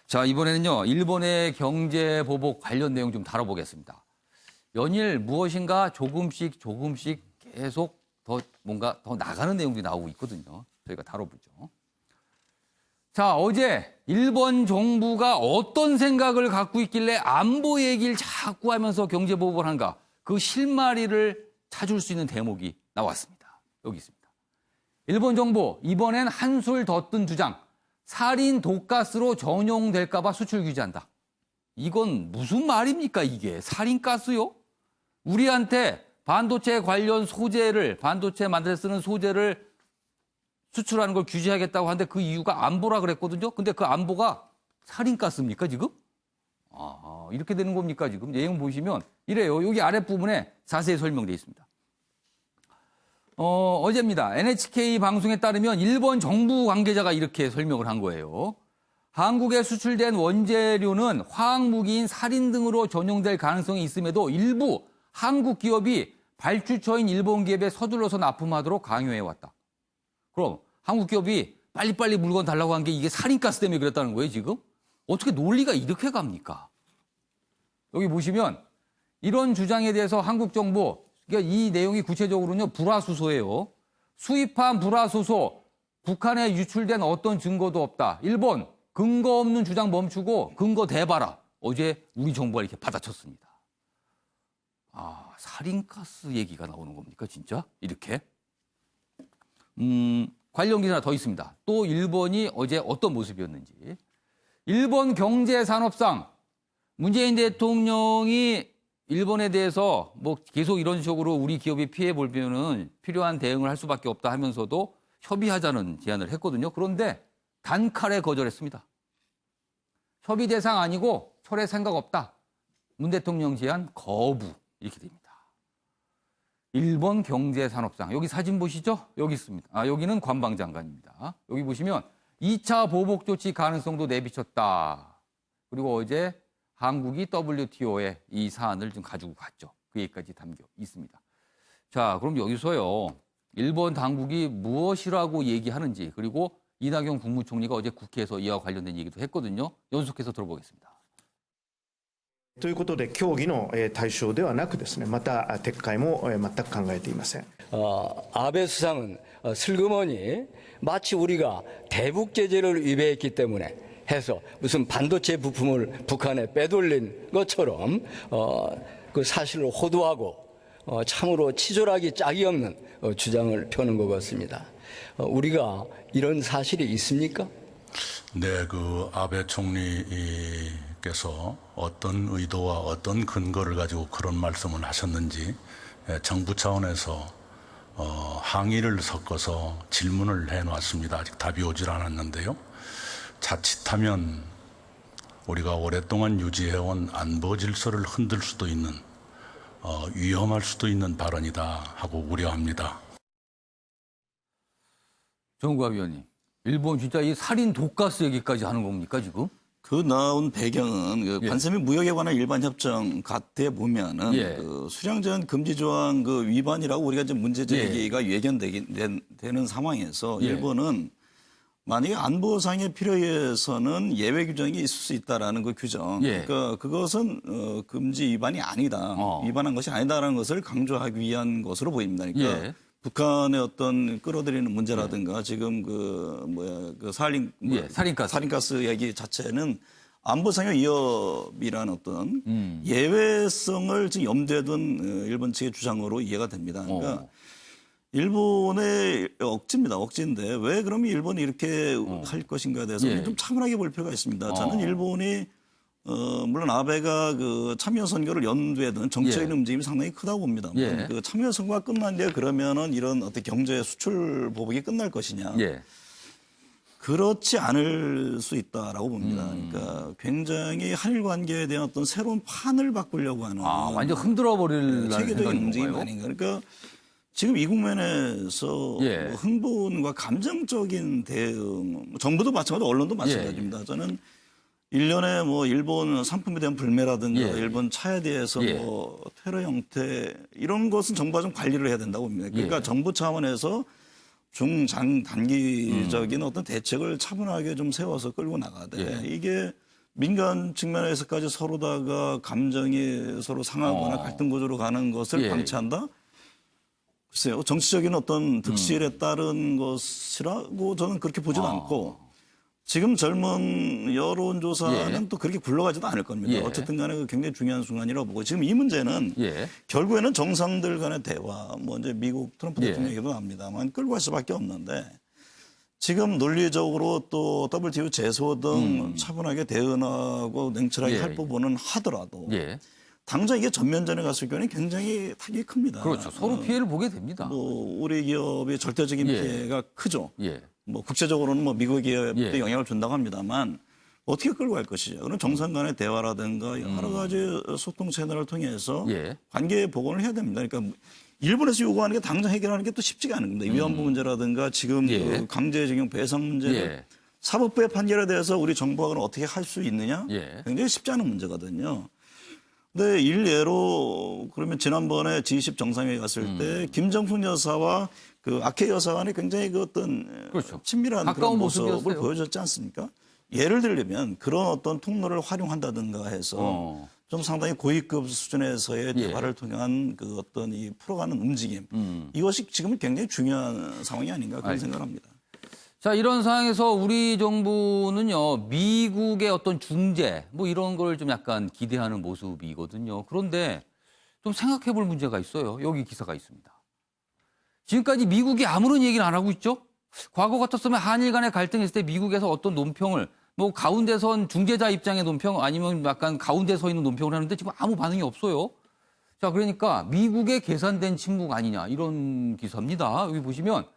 자, 이번에는요, 일본의 경제 보복 관련 내용 좀 다뤄보겠습니다. 연일 무엇인가 조금씩 계속 뭔가 더 나가는 내용들이 나오고 있거든요. 저희가 다뤄보죠. 자, 어제 일본 정부가 어떤 생각을 갖고 있길래 안보 얘기를 자꾸 하면서 경제 보복을 한가? 그 실마리를 찾을 수 있는 대목이 나왔습니다. 여기 있습니다. 일본 정부, 이번엔 한술 더 뜬 주장. 살인 독가스로 전용될까 봐 수출 규제한다. 이건 무슨 말입니까, 이게? 살인가스요? 우리한테 반도체 관련 소재를, 반도체 만들 때 쓰는 소재를 수출하는 걸 규제하겠다고 하는데 그 이유가 안보라 그랬거든요. 근데 그 안보가 살인가스입니까, 지금? 이렇게 되는 겁니까, 지금? 내용 보시면 이래요. 여기 아랫부분에 자세히 설명되어 있습니다. 어제입니다. NHK 방송에 따르면 일본 정부 관계자가 이렇게 설명을 한 거예요. 한국에 수출된 원재료는 화학무기인 살인 등으로 전용될 가능성이 있음에도 일부 한국 기업이 발주처인 일본 기업에 서둘러서 납품하도록 강요해왔다. 그럼 한국 기업이 빨리빨리 물건 달라고 한 게 이게 살인가스 때문에 그랬다는 거예요, 지금? 어떻게 논리가 이렇게 갑니까? 여기 보시면 이런 주장에 대해서 한국 정부, 그러니까 이 내용이 구체적으로는요, 불화수소예요. 수입한 불화수소, 북한에 유출된 어떤 증거도 없다. 일본, 근거 없는 주장 멈추고 근거 대봐라. 어제 우리 정부가 이렇게 받아쳤습니다. 살인가스 얘기가 나오는 겁니까, 진짜? 이렇게? 관련 기사 더 있습니다. 또 일본이 어제 어떤 모습이었는지. 일본 경제산업상 문재인 대통령이 일본에 대해서 뭐 계속 이런 식으로 우리 기업이 피해 볼면은 필요한 대응을 할 수밖에 없다 하면서도 협의하자는 제안을 했거든요. 그런데 단칼에 거절했습니다. 협의 대상 아니고 철회 생각 없다. 문 대통령 제안 거부. 이렇게 됩니다. 일본 경제산업상. 여기 사진 보시죠? 여기 있습니다. 여기는 관방장관입니다. 여기 보시면 2차 보복 조치 가능성도 내비쳤다. 그리고 어제 한국이 WTO에 이 사안을 좀 가지고 갔죠. 그 얘기까지 담겨 있습니다. 자, 그럼 여기서요. 일본 당국이 무엇이라고 얘기하는지, 그리고 이낙연 국무총리가 어제 국회에서 이와 관련된 얘기도 했거든요. 연속해서 들어보겠습니다. ということで協議の対象ではなくですね、また撤回も全く考えていません。 아베 수상은 슬그머니 마치 우리가 대북 제재를 위배했기 때문에 해서 무슨 반도체 부품을 북한에 빼돌린 것처럼 그 사실을 호도하고 참으로 치졸하기 짝이 없는 주장을 펴는 것 같습니다. 우리가 이런 사실이 있습니까? 네, 그 아베 총리께서 어떤 의도와 어떤 근거를 가지고 그런 말씀을 하셨는지 정부 차원에서 항의를 섞어서 질문을 해놨습니다. 아직 답이 오질 않았는데요. 자칫하면 우리가 오랫동안 유지해온 안보 질서를 흔들 수도 있는 위험할 수도 있는 발언이다 하고 우려합니다. 정국화 위원님, 일본 진짜 이 살인 독가스 얘기까지 하는 겁니까, 지금? 그 나온 배경은 그 관세미 무역에 관한 일반 협정 같아 보면은 그 수량제한 금지 조항 그 위반이라고 우리가 이제 문제 제기가 예견되는 상황에서 일본은 만약에 안보상의 필요에 의해서는 예외 규정이 있을 수 있다라는 그 규정. 그러니까 그것은 금지 위반이 아니다. 위반한 것이 아니다라는 것을 강조하기 위한 것으로 보입니다. 그러니까 북한의 어떤 끌어들이는 문제라든가 지금 그 살인가스 얘기 자체는 안보상의 위협이라는 어떤 예외성을 지금 염두에 둔 일본 측의 주장으로 이해가 됩니다. 그러니까 일본의 억지입니다. 억지인데 왜 그러면 일본이 이렇게 할 것인가에 대해서 좀 차분하게 볼 필요가 있습니다. 저는 일본이 물론 아베가 그 참여 선거를 연두에 둔 정치적인 움직임이 상당히 크다고 봅니다. 그 참여 선거가 끝난 뒤에 그러면은 이런 어떤 경제 수출 보복이 끝날 것이냐. 그렇지 않을 수 있다라고 봅니다. 그러니까 굉장히 한일 관계에 대한 어떤 새로운 판을 바꾸려고 하는 완전 흔들어 버릴 체계적인 움직임 아닌가. 그러니까 지금 이 국면에서 뭐 흥분과 감정적인 대응, 정부도 마찬가지고 언론도 마찬가지입니다. 저는 일련의 뭐 일본 상품에 대한 불매라든가 일본 차에 대해서 뭐 테러 형태 이런 것은 정부가 좀 관리를 해야 된다고 봅니다. 그러니까 정부 차원에서 중장 단기적인 어떤 대책을 차분하게 좀 세워서 끌고 나가야 돼. 이게 민간 측면에서까지 서로다가 감정이 서로 상하거나 갈등 구조로 가는 것을 예. 방치한다? 글쎄요. 정치적인 어떤 득실에 따른 것이라고 저는 그렇게 보지는 않고 지금 젊은 여론조사는 예. 또 그렇게 굴러가지도 않을 겁니다. 예. 어쨌든 간에 그 굉장히 중요한 순간이라고 보고 지금 이 문제는 예. 결국에는 정상들 간의 대화, 뭐 이제 미국 트럼프 예. 대통령 얘기도 합니다만 끌고 갈 수밖에 없는데 지금 논리적으로 또 WTO 제소 등 차분하게 대응하고 냉철하게 예. 할 부분은 하더라도 예. 당장 이게 전면전에 갔을 경우는 굉장히 타격이 큽니다. 그렇죠. 서로 피해를 보게 됩니다. 뭐 우리 기업의 절대적인 예. 피해가 크죠. 예. 뭐 국제적으로는 뭐 미국 기업에 예. 영향을 준다고 합니다만 어떻게 끌고 갈 것이죠. 그럼 정상 간의 대화라든가 여러 가지 소통 채널을 통해서 예. 관계 복원을 해야 됩니다. 그러니까 일본에서 요구하는 게 당장 해결하는 게 또 쉽지가 않은 겁니다. 위안부 문제라든가 지금 예. 그 강제징용 배상 문제를 예. 사법부의 판결에 대해서 우리 정부가 어떻게 할 수 있느냐? 예. 굉장히 쉽지 않은 문제거든요. 근데 일례로 그러면 지난번에 G20 정상회의 갔을 때 김정숙 여사와 그 아케 여사 간에 굉장히 그 어떤 그렇죠. 친밀한 가까운 그런 모습을 모습이었어요. 보여줬지 않습니까? 예를 들면 그런 어떤 통로를 활용한다든가 해서 좀 상당히 고위급 수준에서의 예. 대화를 통한 그 어떤 이 풀어가는 움직임 이것이 지금은 굉장히 중요한 상황이 아닌가 그런 생각을 합니다. 자, 이런 상황에서 우리 정부는요, 미국의 어떤 중재, 뭐 이런 걸 좀 약간 기대하는 모습이거든요. 그런데 좀 생각해 볼 문제가 있어요. 여기 기사가 있습니다. 지금까지 미국이 아무런 얘기를 안 하고 있죠? 과거 같았으면 한일 간의 갈등이 있을 때 미국에서 어떤 논평을, 뭐 가운데 선 중재자 입장의 논평 아니면 약간 가운데 서 있는 논평을 하는데 지금 아무 반응이 없어요. 자, 그러니까 미국의 계산된 침묵 아니냐, 이런 기사입니다. 여기 보시면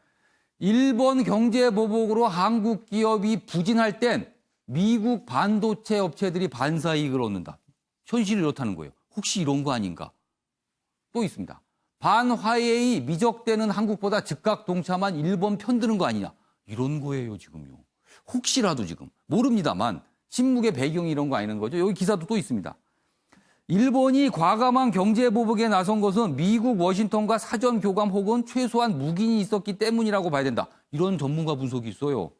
일본 경제 보복으로 한국 기업이 부진할 땐 미국 반도체 업체들이 반사 이익을 얻는다. 현실이 이렇다는 거예요. 혹시 이런 거 아닌가? 또 있습니다. 반화웨이 미적되는 한국보다 즉각 동참한 일본 편드는 거 아니냐? 이런 거예요, 지금요. 혹시라도 지금 모릅니다만 침묵의 배경이 이런 거 아니는 거죠. 여기 기사도 또 있습니다. 일본이 과감한 경제 보복에 나선 것은 미국 워싱턴과 사전 교감 혹은 최소한 묵인이 있었기 때문이라고 봐야 된다. 이런 전문가 분석이 있어요.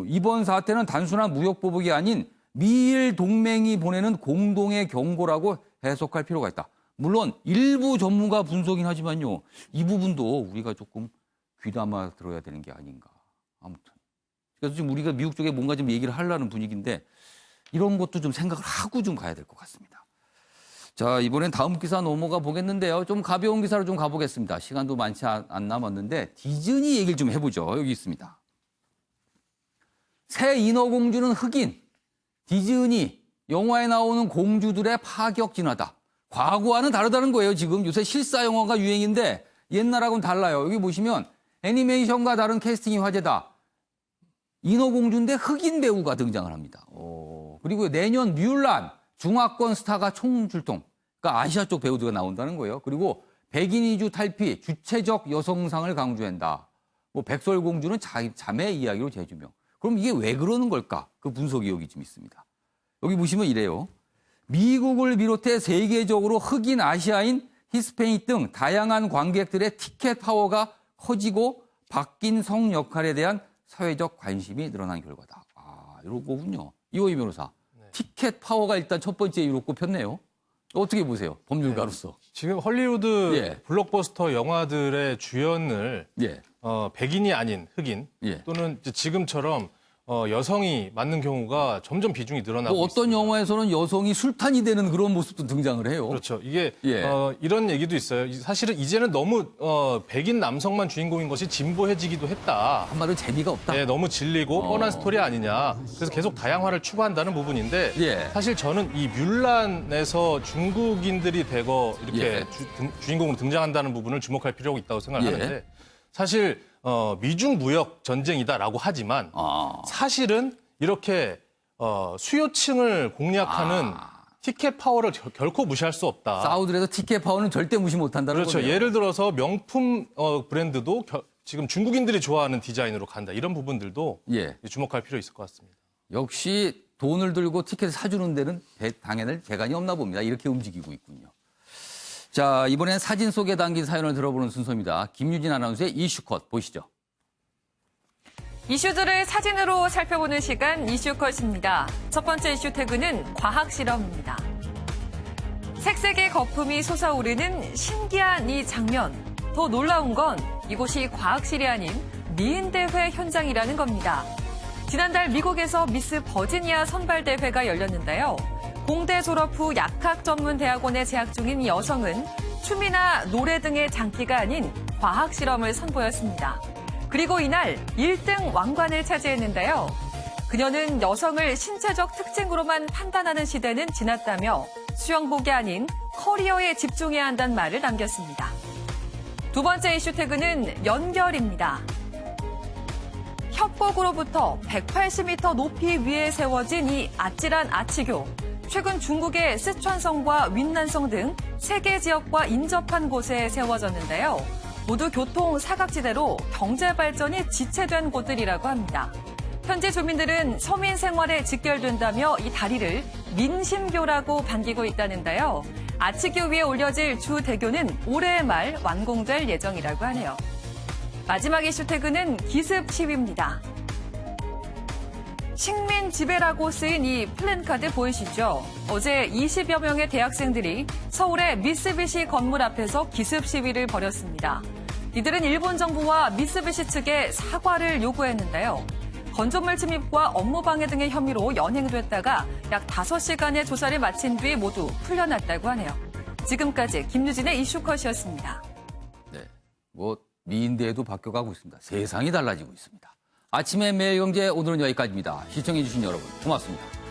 이번 사태는 단순한 무역 보복이 아닌 미일 동맹이 보내는 공동의 경고라고 해석할 필요가 있다. 물론 일부 전문가 분석이긴 하지만요. 이 부분도 우리가 조금 귀담아 들어야 되는 게 아닌가. 아무튼. 그래서 지금 우리가 미국 쪽에 뭔가 좀 얘기를 하려는 분위기인데 이런 것도 좀 생각을 하고 좀 가야 될 것 같습니다. 자, 이번엔 다음 기사 넘어가 보겠는데요. 좀 가벼운 기사로 좀 가보겠습니다. 시간도 많지 안 남았는데 디즈니 얘기를 좀 해보죠. 여기 있습니다. 새 인어공주는 흑인. 디즈니 영화에 나오는 공주들의 파격 진화다. 과거와는 다르다는 거예요. 지금 요새 실사 영화가 유행인데 옛날하고는 달라요. 여기 보시면 애니메이션과 다른 캐스팅이 화제다. 인어공주인데 흑인 배우가 등장을 합니다. 그리고 내년 뮬란 중화권 스타가 총출동. 그러니까 아시아 쪽 배우들가 나온다는 거예요. 그리고 백인 이주 탈피, 주체적 여성상을 강조한다. 뭐 백설공주는 자매 이야기로 재조명. 그럼 이게 왜 그러는 걸까? 그 분석이 여기 좀 있습니다. 여기 보시면 이래요. 미국을 비롯해 세계적으로 흑인, 아시아인, 히스패닉 등 다양한 관객들의 티켓 파워가 커지고 바뀐 성 역할에 대한 사회적 관심이 늘어난 결과다. 이런 거군요. 이호희 변호사. 티켓 파워가 일단 첫 번째 이유로 꼽혔네요. 어떻게 보세요? 법률가로서. 지금 헐리우드 예. 블록버스터 영화들의 주연을 예. 백인이 아닌 흑인 예. 또는 이제 지금처럼 여성이 맡는 경우가 점점 비중이 늘어나고 뭐 어떤 있습니다. 영화에서는 여성이 술탄이 되는 그런 모습도 등장을 해요. 그렇죠. 이게 예. 이런 얘기도 있어요. 사실은 이제는 너무 백인 남성만 주인공인 것이 진보해지기도 했다. 한마디로 재미가 없다. 네, 너무 질리고 뻔한 스토리 아니냐. 그래서 계속 다양화를 추구한다는 부분인데 예. 사실 저는 이 뮬란에서 중국인들이 대거 이렇게 예. 주인공으로 등장한다는 부분을 주목할 필요가 있다고 생각을 예. 하는데 사실 미중 무역 전쟁이다라고 하지만 사실은 이렇게 수요층을 공략하는 티켓 파워를 결코 무시할 수 없다. 사우드에서 티켓 파워는 절대 무시 못한다는 그렇죠. 거네요. 예를 들어서 명품 브랜드도 지금 중국인들이 좋아하는 디자인으로 간다. 이런 부분들도 예. 주목할 필요 있을 것 같습니다. 역시 돈을 들고 티켓을 사주는 데는 당연히 재간이 없나 봅니다. 이렇게 움직이고 있군요. 자, 이번엔 사진 속에 담긴 사연을 들어보는 순서입니다. 김유진 아나운서의 이슈컷 보시죠. 이슈들을 사진으로 살펴보는 시간 이슈컷입니다. 첫 번째 이슈 태그는 과학실험입니다. 색색의 거품이 솟아오르는 신기한 이 장면. 더 놀라운 건 이곳이 과학실이 아닌 미인대회 현장이라는 겁니다. 지난달 미국에서 미스 버지니아 선발대회가 열렸는데요. 공대 졸업 후 약학전문대학원에 재학 중인 이 여성은 춤이나 노래 등의 장기가 아닌 과학실험을 선보였습니다. 그리고 이날 1등 왕관을 차지했는데요. 그녀는 여성을 신체적 특징으로만 판단하는 시대는 지났다며 수영복이 아닌 커리어에 집중해야 한다는 말을 남겼습니다. 두 번째 이슈 태그는 연결입니다. 협곡으로부터 180m 높이 위에 세워진 이 아찔한 아치교. 최근 중국의 쓰촨성과 윈난성 등 3개 지역과 인접한 곳에 세워졌는데요. 모두 교통 사각지대로 경제 발전이 지체된 곳들이라고 합니다. 현지 주민들은 서민 생활에 직결된다며 이 다리를 민심교라고 반기고 있다는데요. 아치교 위에 올려질 주 대교는 올해 말 완공될 예정이라고 하네요. 마지막 이슈 태그는 기습 시위입니다. 식민 지배라고 쓰인 이 플랜카드 보이시죠? 어제 20여 명의 대학생들이 서울의 미쓰비시 건물 앞에서 기습 시위를 벌였습니다. 이들은 일본 정부와 미쓰비시 측에 사과를 요구했는데요. 건조물 침입과 업무방해 등의 혐의로 연행됐다가 약 5시간의 조사를 마친 뒤 모두 풀려났다고 하네요. 지금까지 김유진의 이슈컷이었습니다. 네, 미인대회도 바뀌어가고 있습니다. 세상이 달라지고 있습니다. 아침의 매일경제 오늘은 여기까지입니다. 시청해주신 여러분 고맙습니다.